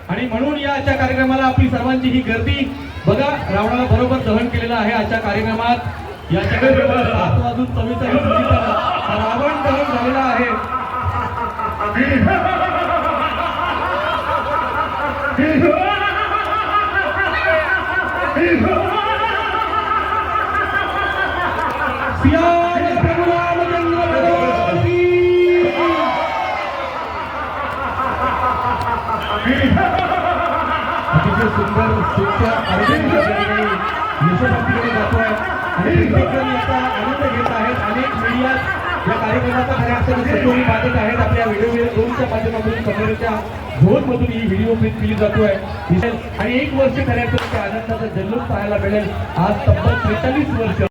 आणि म्हणून या आजच्या कार्यक्रमाला आपली सर्वांची ही गर्दी बघा. रावणाला बरोबर दहन केलेलं आहे आजच्या कार्यक्रमात. या 7 वाजून 44 रावण दहन झालेला आहे. अतिशय सुंदर सुखच्या आरोग्याकडे यशोभक्तीकडे जातोय आणि प्रत्येकजण याचा आनंद घेत आहेत. अनेक मीडिया या कार्यक्रमाचा खऱ्या अर्थाने सखोली पाहत आहेत. आपल्या व्हिडिओ झोनच्या माध्यमातून कमरेच्या झोनमधून ही व्हिडिओ प्रिंट केली जातोय आणि 1 वर्ष खऱ्या अर्थाने आनंदाचा जल्लोष पाहायला मिळेल. आज तब्बल 43 वर्ष